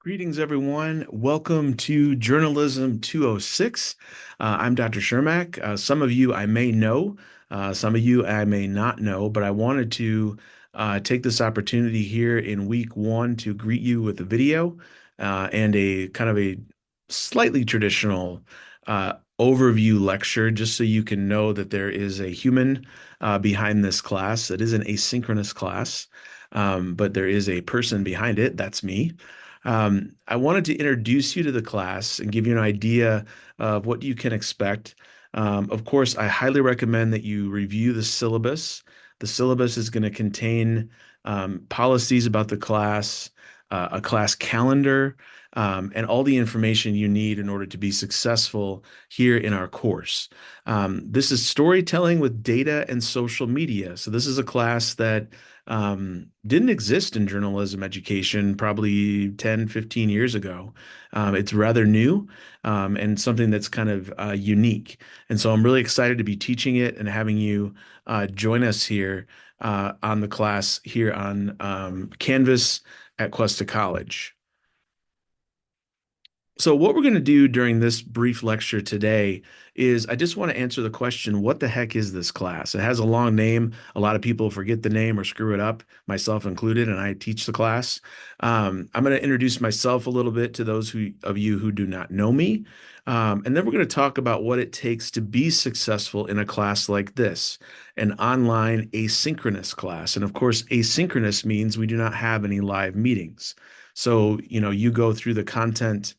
Greetings, everyone. Welcome to Journalism 206. I'm Dr. Shermack. Some of you I may know, some of you I may not know, but I wanted to take this opportunity here in week one to greet you with a video and a kind of a slightly traditional overview lecture, just so you can know that there is a human behind this class. It is an asynchronous class, but there is a person behind it. That's me. I wanted to introduce you to the class and give you an idea of what you can expect. Of course, I highly recommend that you review the syllabus. The syllabus is going to contain policies about the class, a class calendar, and all the information you need in order to be successful here in our course. This is storytelling with data and social media. So this is a class that didn't exist in journalism education probably 10, 15 years ago. It's rather new and something that's kind of unique. And so I'm really excited to be teaching it and having you join us here on the class here on Canvas at Cuesta College. So what we're going to do during this brief lecture today is I just want to answer the question, what the heck is this class? It has a long name. A lot of people forget the name or screw it up, myself included, and I teach the class. I'm going to introduce myself a little bit to those of you who do not know me. And then we're going to talk about what it takes to be successful in a class like this, an online asynchronous class. And of course, asynchronous means we do not have any live meetings. So, you go through the content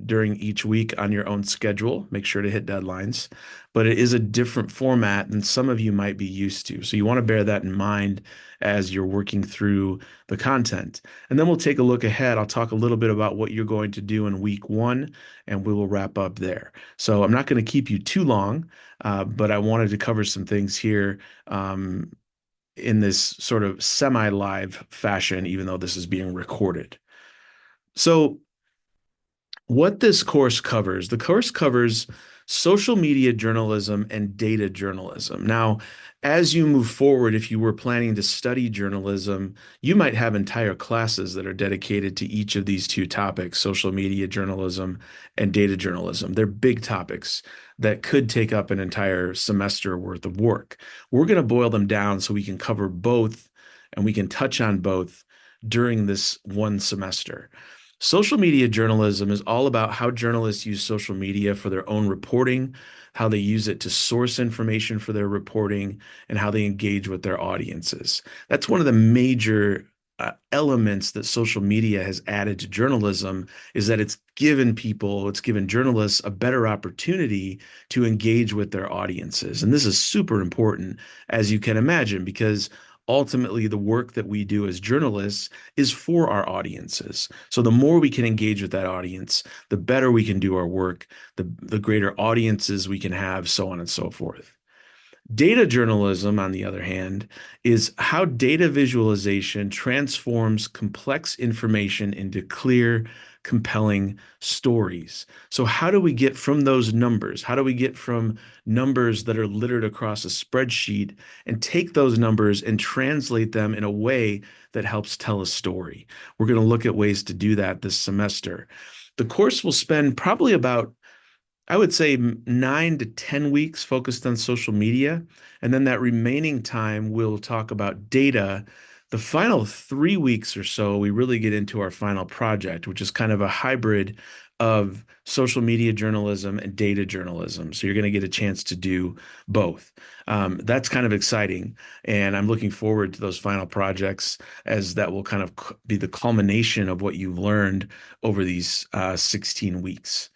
during each week on your own schedule. Make sure to hit deadlines. But it is a different format than some of you might be used to. So you want to bear that in mind as you're working through the content. And then we'll take a look ahead. I'll talk a little bit about what you're going to do in week one, and we will wrap up there. So I'm not going to keep you too long, but I wanted to cover some things here. In this sort of semi-live fashion, even though this is being recorded. So what this course covers, the course covers social media journalism and data journalism. Now, as you move forward, if you were planning to study journalism, you might have entire classes that are dedicated to each of these two topics, social media journalism and data journalism. They're big topics that could take up an entire semester worth of work. We're going to boil them down so we can cover both and we can touch on both during this one semester. Social media journalism is all about how journalists use social media for their own reporting, how they use it to source information for their reporting, and how they engage with their audiences. That's one of the major elements that social media has added to journalism is that it's given journalists a better opportunity to engage with their audiences. And this is super important, as you can imagine, because ultimately the work that we do as journalists is for our audiences. So the more we can engage with that audience, the better we can do our work, the greater audiences we can have, so on and so forth. Data journalism, on the other hand, is how data visualization transforms complex information into clear, compelling stories. So, how do we get from those numbers? How do we get from numbers that are littered across a spreadsheet and take those numbers and translate them in a way that helps tell a story? We're going to look at ways to do that this semester. The course will spend probably about, I would say, 9 to 10 weeks focused on social media. And then that remaining time, we'll talk about data. The final 3 weeks or so, we really get into our final project, which is kind of a hybrid of social media journalism and data journalism. So you're going to get a chance to do both. That's kind of exciting. And I'm looking forward to those final projects, as that will kind of be the culmination of what you've learned over these 16 weeks.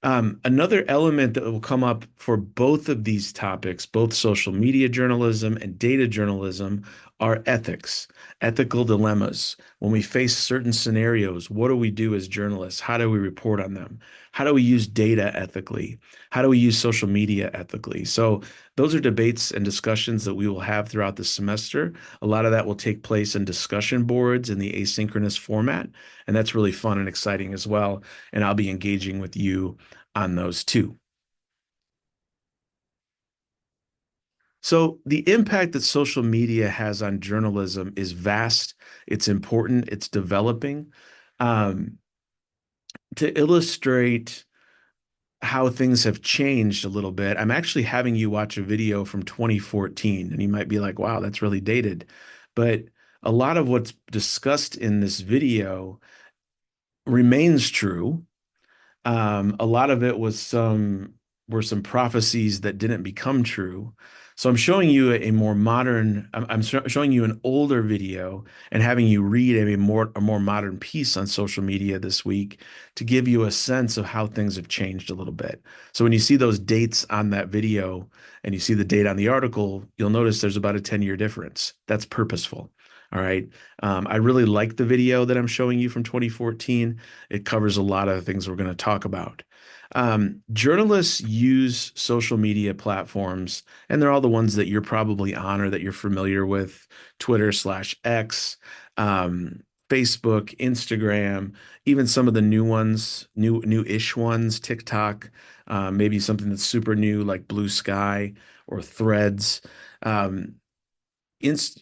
Another element that will come up for both of these topics, both social media journalism and data journalism, are ethics, ethical dilemmas. When we face certain scenarios, what do we do as journalists? How do we report on them? How do we use data ethically? How do we use social media ethically? So those are debates and discussions that we will have throughout the semester. A lot of that will take place in discussion boards in the asynchronous format, and that's really fun and exciting as well. And I'll be engaging with you on those too. So the impact that social media has on journalism is vast. It's important. It's developing. Um, to illustrate how things have changed a little bit, I'm actually having you watch a video from 2014, and you might be like, wow, that's really dated. But a lot of what's discussed in this video remains true. A lot of it was some were some prophecies that didn't become true. So I'm showing you a more modern, showing you an older video and having you read a more modern piece on social media this week to give you a sense of how things have changed a little bit. So when you see those dates on that video and you see the date on the article, you'll notice there's about a 10-year difference. That's purposeful. All right. I really like the video that I'm showing you from 2014. It covers a lot of the things we're going to talk about. Journalists use social media platforms, and they're all the ones that you're probably on or that you're familiar with: Twitter/X, um, Facebook, Instagram, even some of the new ones, new-ish ones, TikTok, maybe something that's super new like Blue Sky or Threads. Um,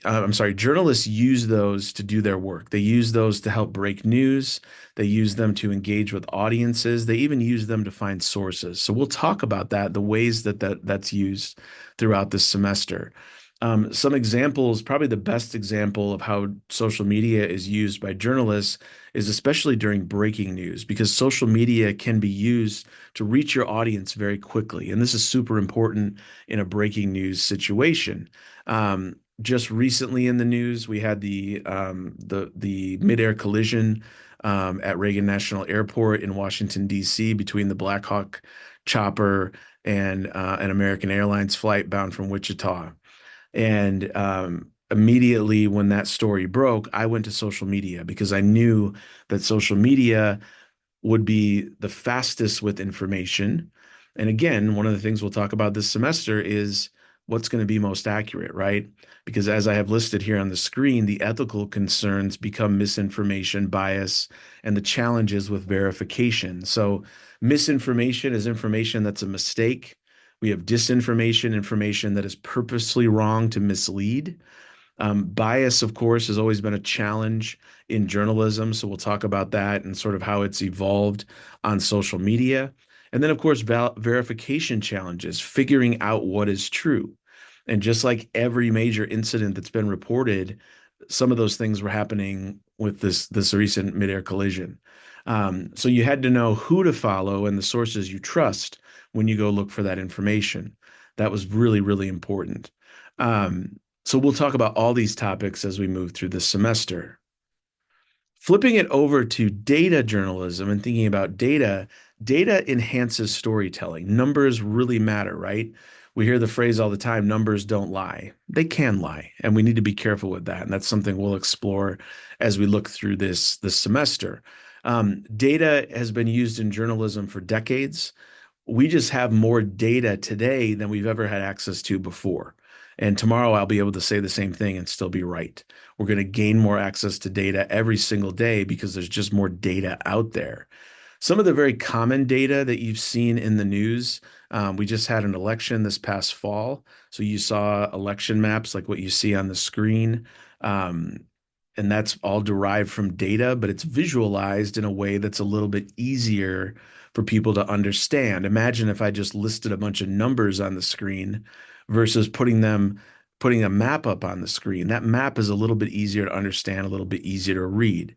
I'm sorry, journalists use those to do their work. They use those to help break news. They use them to engage with audiences. They even use them to find sources. So we'll talk about that, the ways that's used throughout this semester. Some examples, probably the best example of how social media is used by journalists is especially during breaking news, because social media can be used to reach your audience very quickly. And this is super important in a breaking news situation. Just recently in the news, we had the midair collision at Reagan National Airport in Washington, D.C., between the Black Hawk chopper and an American Airlines flight bound from Wichita. And immediately when that story broke, I went to social media because I knew that social media would be the fastest with information. And again, one of the things we'll talk about this semester is what's going to be most accurate, right? Because as I have listed here on the screen, the ethical concerns become misinformation, bias, and the challenges with verification. So, misinformation is information that's a mistake. We have disinformation, information that is purposely wrong to mislead. Bias, of course, has always been a challenge in journalism. So we'll talk about that and sort of how it's evolved on social media. And then, of course, verification challenges, figuring out what is true. And just like every major incident that's been reported, some of those things were happening with this recent midair collision. So you had to know who to follow and the sources you trust when you go look for that information. That was really, really important. So we'll talk about all these topics as we move through this semester. Flipping it over to data journalism and thinking about data, data enhances storytelling. Numbers really matter, right? We hear the phrase all the time, numbers don't lie. They can lie, and we need to be careful with that. And that's something we'll explore as we look through this semester. Data has been used in journalism for decades. We just have more data today than we've ever had access to before. And tomorrow I'll be able to say the same thing and still be right. We're going to gain more access to data every single day because there's just more data out there. Some of the very common data that you've seen in the news, we just had an election this past fall. So you saw election maps like what you see on the screen. Um, and that's all derived from data, but it's visualized in a way that's a little bit easier for people to understand. Imagine if I just listed a bunch of numbers on the screen versus putting a map up on the screen. That map is a little bit easier to understand, a little bit easier to read.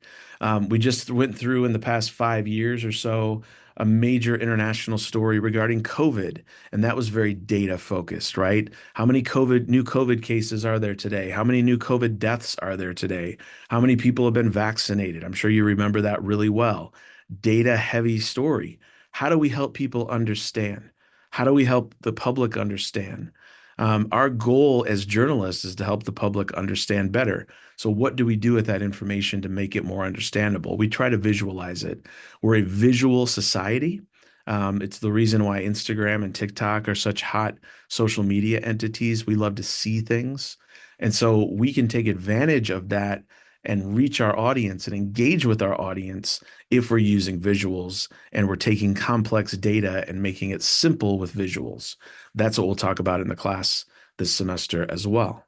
We just went through in the past 5 years or so a major international story regarding COVID, and that was very data focused, right? How many new COVID cases are there today? How many new COVID deaths are there today? How many people have been vaccinated? I'm sure you remember that really well. Data heavy story. How do we help people understand? How do we help the public understand? Our goal as journalists is to help the public understand better. So, what do we do with that information to make it more understandable? We try to visualize it. We're a visual society. It's the reason why Instagram and TikTok are such hot social media entities. We love to see things. And so we can take advantage of that and reach our audience and engage with our audience if we're using visuals and we're taking complex data and making it simple with visuals. That's what we'll talk about in the class this semester as well.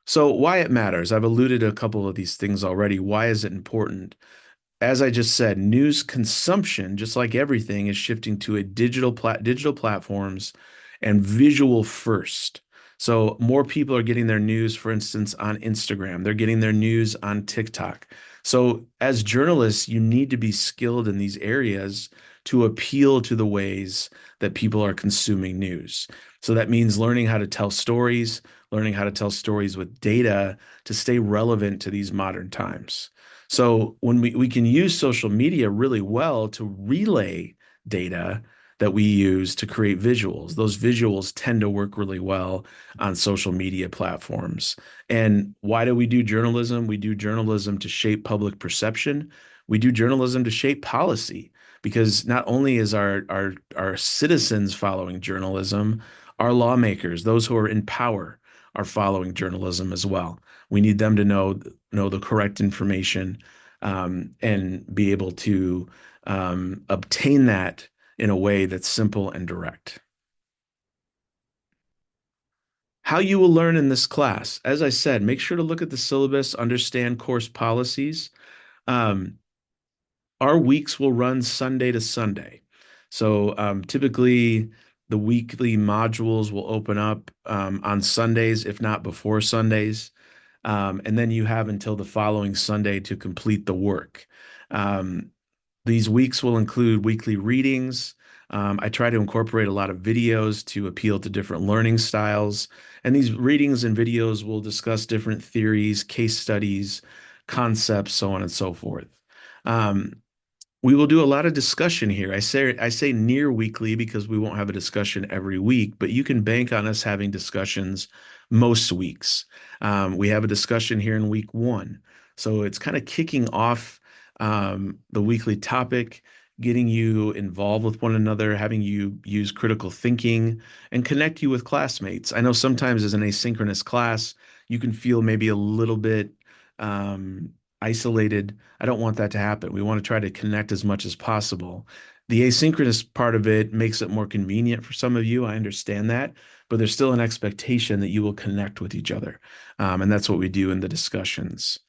So why it matters, I've alluded to a couple of these things already. Why is it important? As I just said, news consumption, just like everything, is shifting to a digital platforms and visual first. So more people are getting their news, for instance, on Instagram. They're getting their news on TikTok. So as journalists, you need to be skilled in these areas to appeal to the ways that people are consuming news. So that means learning how to tell stories with data to stay relevant to these modern times. So when we can use social media really well to relay data that we use to create visuals. Those visuals tend to work really well on social media platforms. And why do we do journalism? We do journalism to shape public perception. We do journalism to shape policy because not only is our citizens following journalism, our lawmakers, those who are in power, are following journalism as well. We need them to know the correct information and be able to obtain that in a way that's simple and direct. How you will learn in this class, as I said, make sure to look at the syllabus, understand course policies. Um, our weeks will run Sunday to Sunday. So typically, the weekly modules will open up on Sundays, if not before Sundays. And then you have until the following Sunday to complete the work. Um, these weeks will include weekly readings. I try to incorporate a lot of videos to appeal to different learning styles. And these readings and videos will discuss different theories, case studies, concepts, so on and so forth. Um, we will do a lot of discussion here. I say near weekly because we won't have a discussion every week, but you can bank on us having discussions most weeks. We have a discussion here in week one. So it's kind of kicking off the weekly topic, getting you involved with one another, having you use critical thinking, and connect you with classmates. I know sometimes as an asynchronous class, you can feel maybe a little bit um, isolated. I don't want that to happen. We want to try to connect as much as possible. The asynchronous part of it makes it more convenient for some of you. I understand that, but there's still an expectation that you will connect with each other. And that's what we do in the discussions.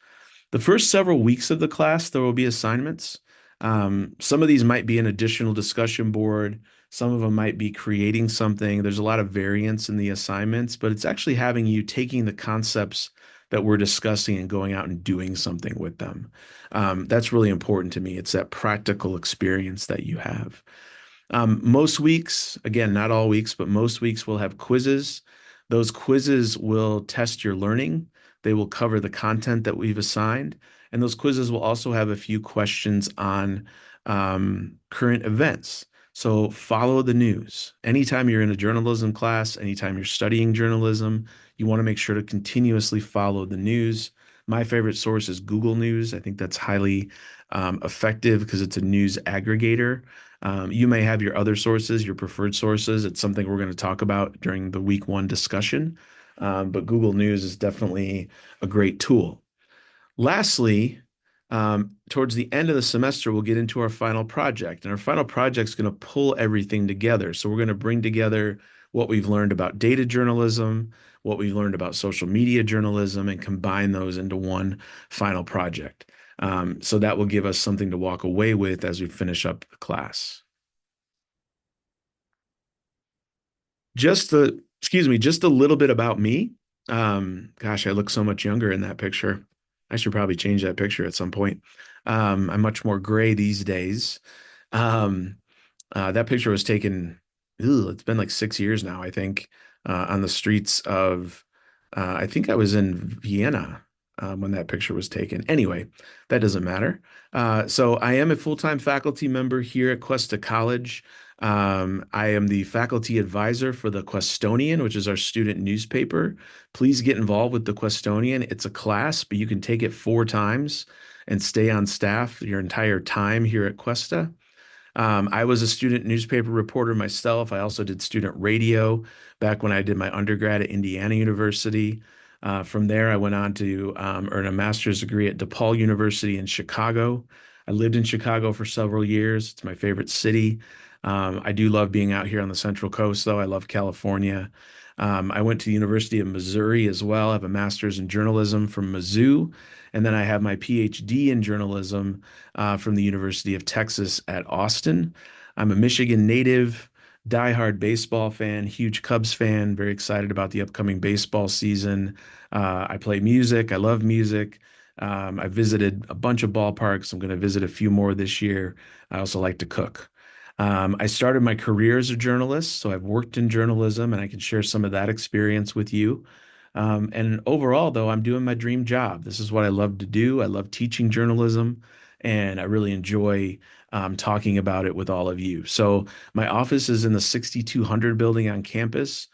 The first several weeks of the class, there will be assignments. Some of these might be an additional discussion board. Some of them might be creating something. There's a lot of variance in the assignments, but it's actually having you taking the concepts that we're discussing and going out and doing something with them. That's really important to me. It's that practical experience that you have. Most weeks, again, not all weeks, but most weeks will have quizzes. Those quizzes will test your learning. They will cover the content that we've assigned. And those quizzes will also have a few questions on current events. So follow the news. Anytime you're in a journalism class, anytime you're studying journalism, you want to make sure to continuously follow the news. My favorite source is Google News. I think that's highly effective because it's a news aggregator. You may have your other sources, your preferred sources. It's something we're going to talk about during the week one discussion. But Google News is definitely a great tool. Lastly, towards the end of the semester, we'll get into our final project. And our final project is going to pull everything together. So we're going to bring together what we've learned about data journalism, what we've learned about social media journalism, and combine those into one final project. So that will give us something to walk away with as we finish up the class. Just a little bit about me. Gosh, I look so much younger in that picture. I should probably change that picture at some point. I'm much more gray these days. Um, that picture was taken, it's been like 6 years now, I think, on the streets of, I think I was in Vienna when that picture was taken. Anyway, that doesn't matter. So I am a full-time faculty member here at Cuesta College. I am the faculty advisor for the Questonian, which is our student newspaper. Please get involved with the Questonian. It's a class, but you can take it 4 times and stay on staff your entire time here at Cuesta. I was a student newspaper reporter myself. I also did student radio back when I did my undergrad at Indiana University. From there, I went on to earn a master's degree at DePaul University in Chicago. I lived in Chicago for several years. It's my favorite city. I do love being out here on the Central Coast, though. I love California. I went to the University of Missouri as well. I have a master's in journalism from Mizzou. And then I have my PhD in journalism from the University of Texas at Austin. I'm a Michigan native, diehard baseball fan, huge Cubs fan, very excited about the upcoming baseball season. I play music. I love music. I visited a bunch of ballparks. I'm going to visit a few more this year. I also like to cook. I started my career as a journalist, so I've worked in journalism and I can share some of that experience with you. And overall, though, I'm doing my dream job. This is what I love to do. I love teaching journalism, and I really enjoy talking about it with all of you. So, my office is in the 6200 building on campus.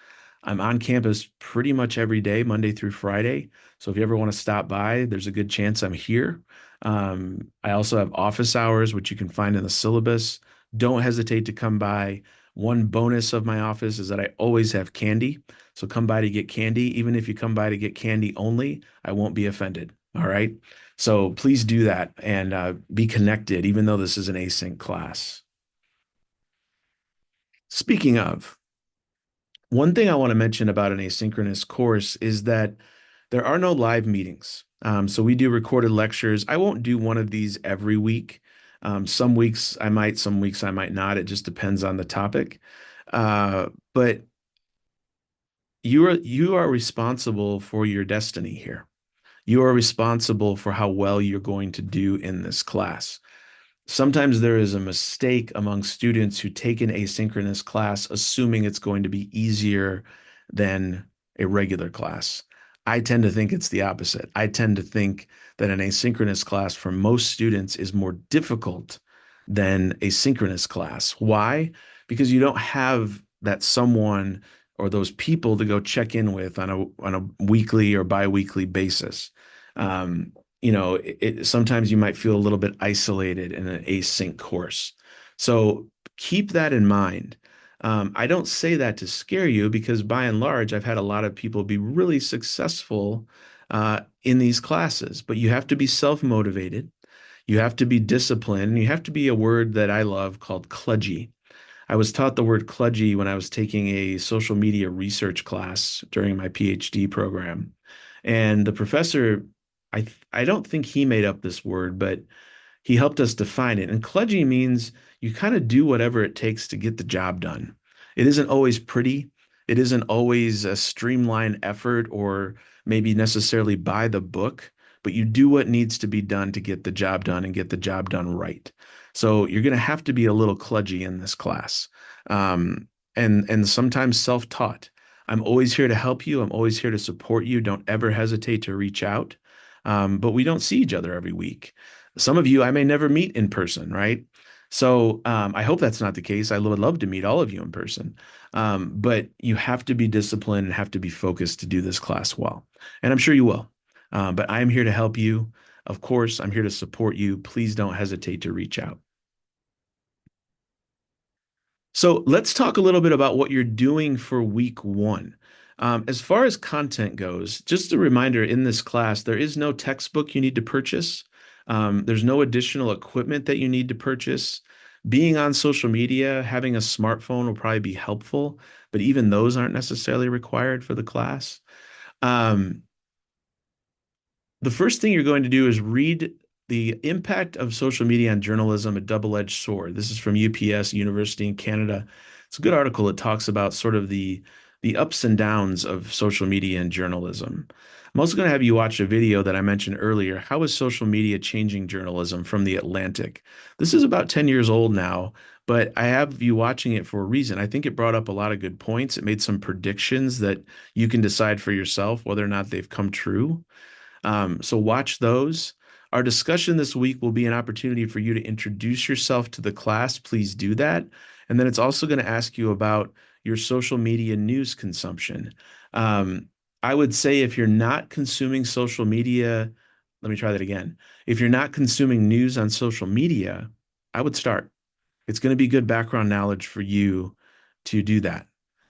I'm on campus pretty much every day, Monday through Friday. So, if you ever want to stop by, there's a good chance I'm here. I also have office hours, which you can find in the syllabus. Don't hesitate to come by. One bonus of my office is that I always have candy. So come by to get candy. Even if you come by to get candy only, I won't be offended. All right. So please do that and be connected, even though this is an async class. Speaking of, one thing I want to mention about an asynchronous course is that there are no live meetings. So we do recorded lectures. I won't do one of these every week. Some weeks I might, some weeks I might not. It just depends on the topic. But you are responsible for your destiny here. You are responsible for how well you're going to do in this class. Sometimes there is a mistake among students who take an asynchronous class, assuming it's going to be easier than a regular class. I tend to think it's the opposite. I tend to think that an asynchronous class for most students is more difficult than a synchronous class. Why? Because you don't have that someone or those people to go check in with on a weekly or biweekly basis. Um, Sometimes you might feel a little bit isolated in an async course. So keep that in mind. I don't say that to scare you because by and large, I've had a lot of people be really successful in these classes, but you have to be self-motivated. You have to be disciplined, and you have to be a word that I love called kludgy. I was taught the word kludgy when I was taking a social media research class during my PhD program. And the professor, I don't think he made up this word, but he helped us define it. And kludgy means you kind of do whatever it takes to get the job done. It isn't always pretty. It isn't always a streamlined effort or maybe necessarily by the book, but you do what needs to be done to get the job done and get the job done right. So you're going to have to be a little kludgy in this class, and sometimes self-taught. I'm always here to help you. I'm always here to support you. Don't ever hesitate to reach out. But we don't see each other every week. Some of you I may never meet in person, right? So I hope that's not the case. I would love to meet all of you in person. But you have to be disciplined and have to be focused to do this class well. And I'm sure you will. But I'm here to help you. Of course, I'm here to support you. Please don't hesitate to reach out. So let's talk a little bit about what you're doing for week one. As far as content goes, just a reminder in this class, there is no textbook you need to purchase. There's no additional equipment that you need to purchase. Being on social media, having a smartphone will probably be helpful, but even those aren't necessarily required for the class. Um, the first thing you're going to do is read The Impact of Social Media on Journalism, a Double-Edged Sword. This is from UPS, University in Canada. It's a good article that talks about sort of the ups and downs of social media and journalism. I'm also going to have you watch a video that I mentioned earlier. How is social media changing journalism from The Atlantic? This is about 10 years old now, but I have you watching it for a reason. I think it brought up a lot of good points. It made some predictions that you can decide for yourself whether or not they've come true. So watch those. Our discussion this week will be an opportunity for you to introduce yourself to the class. Please do that. And then it's also going to ask you about your social media news consumption. Um, I would say if you're not consuming social media, let me try that again. If you're not consuming news on social media, I would start. It's going to be good background knowledge for you to do that.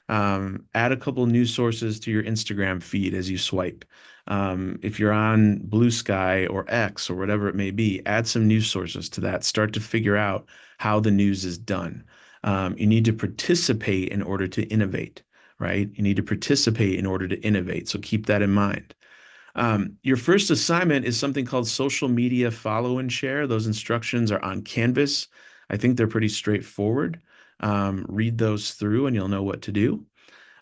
Add a couple news sources to your Instagram feed as you swipe. If you're on Blue Sky or X or whatever it may be, add some news sources to that. Start to figure out how the news is done. You need to participate in order to innovate. right? You need to participate in order to innovate. So keep that in mind. Your first assignment is something called social media follow and share. Those instructions are on Canvas. I think they're pretty straightforward. Read those through and you'll know what to do.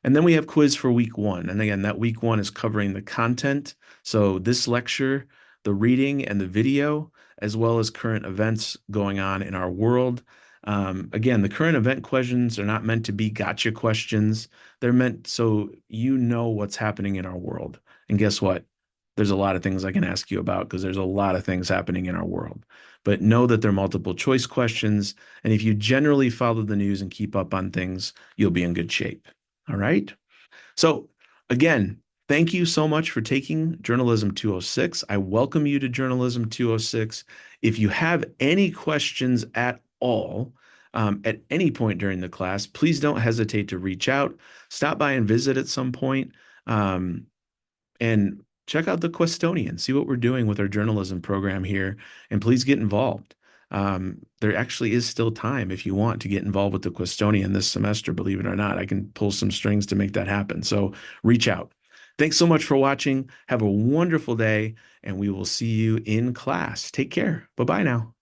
And then we have quiz for week one. And again, that week one is covering the content. So this lecture, the reading and the video, as well as current events going on in our world. Again, the current event questions are not meant to be gotcha questions. They're meant so you know what's happening in our world. And guess what? There's a lot of things I can ask you about because there's a lot of things happening in our world. But know that they're multiple choice questions. And if you generally follow the news and keep up on things, you'll be in good shape. All right. So, again, thank you so much for taking Journalism 206. I welcome you to Journalism 206. If you have any questions at all, at any point during the class, please don't hesitate to reach out. Stop by and visit at some point. Um, and check out the Questonian, see what we're doing with our journalism program here, and please get involved. There actually is still time if you want to get involved with the Questonian this semester, believe it or not. I can pull some strings to make that happen. So reach out. Thanks so much for watching. Have a wonderful day, and we will see you in class. Take care. Bye bye now.